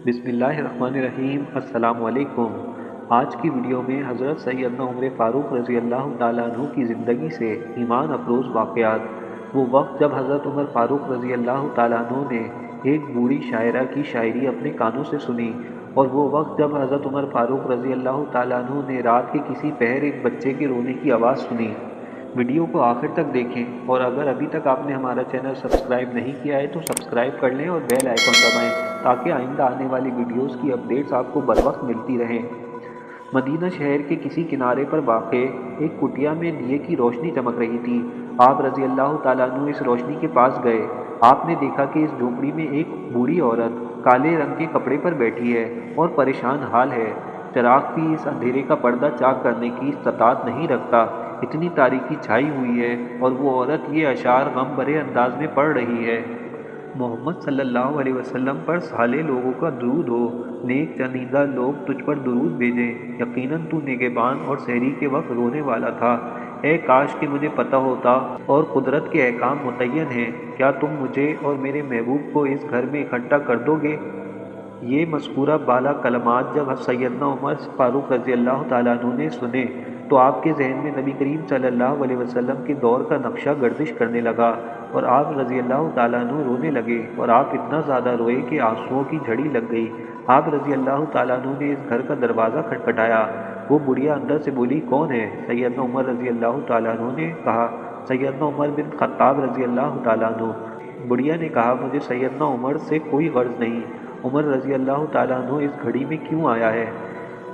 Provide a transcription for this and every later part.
बिस्मिल्लाहिर्रहमानिर्रहीम। अस्सलाम वालेकुम। आज की वीडियो में हज़रत सैयदना उमर फ़ारूक रज़ी अल्लाह ताला अन्हु की ज़िंदगी से ईमान अफरोज़ वाक़यात। वो वक्त जब हज़रत उमर फ़ारूक रज़ी अल्लाह ताला अन्हु ने एक बूढ़ी शायरा की शायरी अपने कानों से सुनी, और वो वक्त जब हज़रत उमर फ़ारूक रज़ी अल्लाह ताला अन्हु ने रात के किसी पहर एक बच्चे के रोने की आवाज़ सुनी। वीडियो को आखिर तक देखें, और अगर अभी तक आपने हमारा चैनल सब्सक्राइब नहीं किया है तो सब्सक्राइब कर लें और बेल आइकन दबाएं, ताकि आइंदा आने वाली वीडियोस की अपडेट्स आपको बर वक्त मिलती रहें। मदीना शहर के किसी किनारे पर वाक़े एक कुटिया में दिए की रोशनी चमक रही थी। आप रज़ी अल्लाह ताला अन्हु इस रोशनी के पास गए। आपने देखा कि इस झोपड़ी में एक बूढ़ी औरत काले रंग के कपड़े पर बैठी है और परेशान हाल है। चिराग भी इस अंधेरे का पर्दा चाक करने की इस्तात नहीं रखता, इतनी तारीकी छाई हुई है, और वो औरत ये अशार गम भरे अंदाज में पढ़ रही है। मोहम्मद सल्लल्लाहु अलैहि वसल्लम पर साले लोगों का दुरूद हो। नेक चनिंदा लोग तुझ पर दुरूद भेजें। यकीनन तू निगहबान और सहरी के वक्त रोने वाला था। ए काश कि मुझे पता होता, और कुदरत के अहकाम मुतय्यन हैं। क्या तुम मुझे और मेरे महबूब को इस घर में इकट्ठा कर दोगे? ये मज़कूरा बाला कलमात जब सैयदना उमर फ़ारूक रज़ी अल्लाह ताला अन्हु ने सुने, तो आपके जहन में नबी करीम सल्लल्लाहु अलैहि वसल्लम के दौर का नक्शा गर्दिश करने लगा, और आप रज़ी अल्लाह ताला अन्हु रोने लगे, और आप इतना ज़्यादा रोए कि आंसुओं की झड़ी लग गई। आप रज़ी अल्लाह ताला अन्हु ने इस घर का दरवाज़ा खटखटाया। वो बुढ़िया अंदर से बोली, कौन है? सैयदना उमर रज़ी अल्लाह ताला अन्हु ने कहा, सैयदना उमर बिन ख़त्ताब रज़ी अल्लाह ताला अन्हु। बुढ़िया ने कहा, मुझे सैयदना उमर से कोई गर्ज नहीं। उमर रज़ी अल्लाह ताला अन्हु इस घड़ी में क्यों आया है?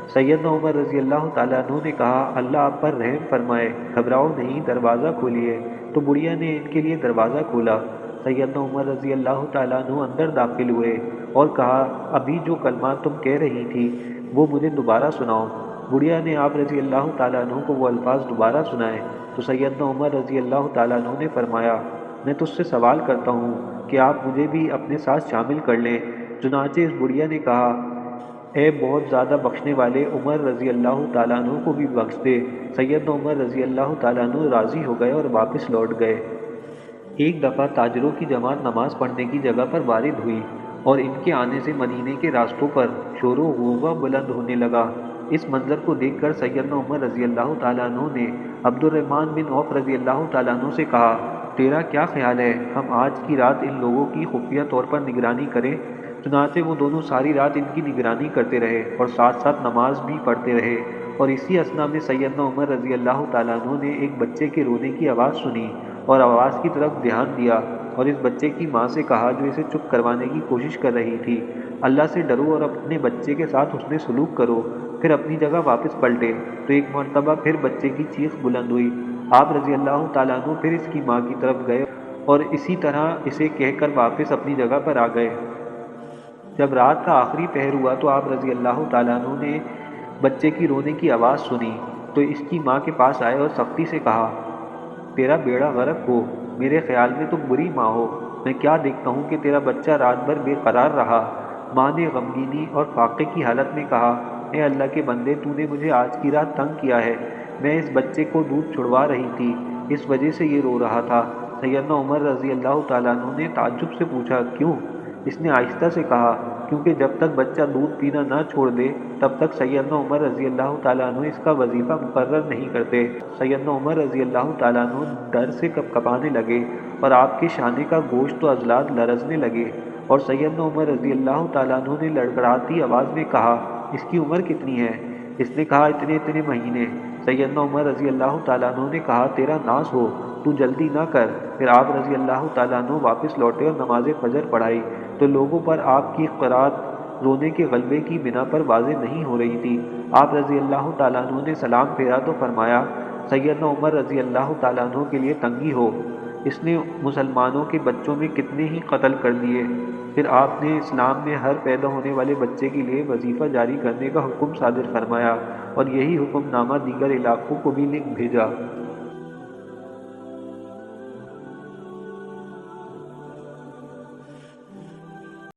सैयदना उमर रज़ी अल्लाह ताला अन्हु ने कहा, अल्लाह आप पर रहम फरमाए, घबराओ नहीं, दरवाज़ा खोलिए। तो बुढ़िया ने इनके लिए दरवाज़ा खोला। सैयदना उमर रज़ी अल्लाह ताला अन्हु अंदर दाखिल हुए और कहा, अभी जो कलमात तुम कह रही थी वो मुझे दोबारा सुनाओ। बुढ़िया ने आप रज़ी अल्लाह ताला अन्हु को वो अल्फाज दोबारा सुनाए, तो सैयदना उमर रज़ी अल्लाह ताला अन्हु ने फरमाया, मैं तुझसे सवाल करता हूँ कि आप मुझे भी अपने साथ शामिल कर लें। चुनाचे इस बुढ़िया ने कहा, ए बहुत ज़्यादा बख्शने वाले, उमर रज़ी अल्लाह ताला अन्हु को भी बख्श दे। सैयदना उमर रज़ी अल्लाह ताला अन्हु राज़ी हो गए और वापस लौट गए। एक दफ़ा ताजरों की जमात नमाज पढ़ने की जगह पर वारिद हुई, और इनके आने से मदीने के रास्तों पर शोरो गुर्बा बुलंद होने लगा। इस मंजर को देखकर सैयदना उमर रज़ी अल्लाह ताला अन्हु ने अब्दुर्रहमान बिन औफ रज़ी अल्लाह ताला अन्हु से कहा, तेरा क्या ख्याल है, हम आज की रात इन लोगों की खुफिया तौर पर निगरानी करें? चुनाचे वो दोनों सारी रात इनकी निगरानी करते रहे और साथ साथ नमाज भी पढ़ते रहे। और इसी असना में सैयदना उमर रज़ी अल्लाह ताला अन्हु ने एक बच्चे के रोने की आवाज़ सुनी, और आवाज़ की तरफ ध्यान दिया, और इस बच्चे की माँ से कहा, जो इसे चुप करवाने की कोशिश कर रही थी, अल्लाह से डरो और अपने बच्चे के साथ उसने सलूक करो। फिर अपनी जगह वापस पलटे तो एक मरतबा फिर बच्चे की चीख बुलंद हुई। आप रज़ी अल्लाह ताला अन्हु फिर इसकी माँ की तरफ गए और इसी तरह इसे कहकर वापस अपनी जगह पर आ गए। जब रात का आखिरी पहर हुआ तो आप रज़ी अल्लाह ताला अन्हु ने बच्चे की रोने की आवाज़ सुनी, तो इसकी माँ के पास आए और सख्ती से कहा, तेरा बेड़ा गर्क हो, मेरे ख्याल में तुम बुरी माँ हो। मैं क्या देखता हूँ कि तेरा बच्चा रात भर बेकरार रहा। माँ ने गमगीनी और फाके की हालत में कहा, ए अल्लाह के बंदे, तूने मुझे आज की रात तंग किया है। मैं इस बच्चे को दूध छुड़वा रही थी, इस वजह से ये रो रहा था। सैयदना उमर रज़ी अल्लाह ताला अन्हु ने ताज्जुब से पूछा, क्यों? इसने आहिस्ता से कहा, क्योंकि जब तक बच्चा दूध पीना ना छोड़ दे तब तक सैयदना उमर रज़ी अल्लाह ताला अन्हु इसका वजीफ़ा मुकर्रर नहीं करते। सैयदना उमर रज़ी अल्लाह ताला अन्हु डर से कँपकँपाने लगे, और आपके शाने का गोश्त तो अजलात लरजने लगे। और सैयदना उमर रज़ी अल्लाह ताला अन्हु ने लड़खड़ाती आवाज़ में कहा, इसकी उम्र कितनी है? इसने कहा, इतने इतने महीने। सैयदना उमर रज़ी अल्लाह ताला अन्हु ने कहा, तेरा नास हो, तू जल्दी ना कर। फिर आप रज़ी अल्लाह ताला अन्हु वापस लौटे और नमाज फजर पढ़ाई, तो लोगों पर आपकी क़रात रोने के गलबे की बिना पर वाज़े नहीं हो रही थी। आप रज़ी अल्लाह ताला अन्हु ने सलाम फेरा तो फरमाया, सैयदना उमर रज़ी अल्लाह ताला अन्हु के लिए तंगी हो, इसने मुसलमानों के बच्चों में कितने ही कत्ल कर दिए। फिर आपने इस्लाम में हर पैदा होने वाले बच्चे के लिए वजीफ़ा जारी करने का हुक्म सादिर फरमाया, और यही हुक्मनामा दीगर इलाक़ों को भी लिख भेजा।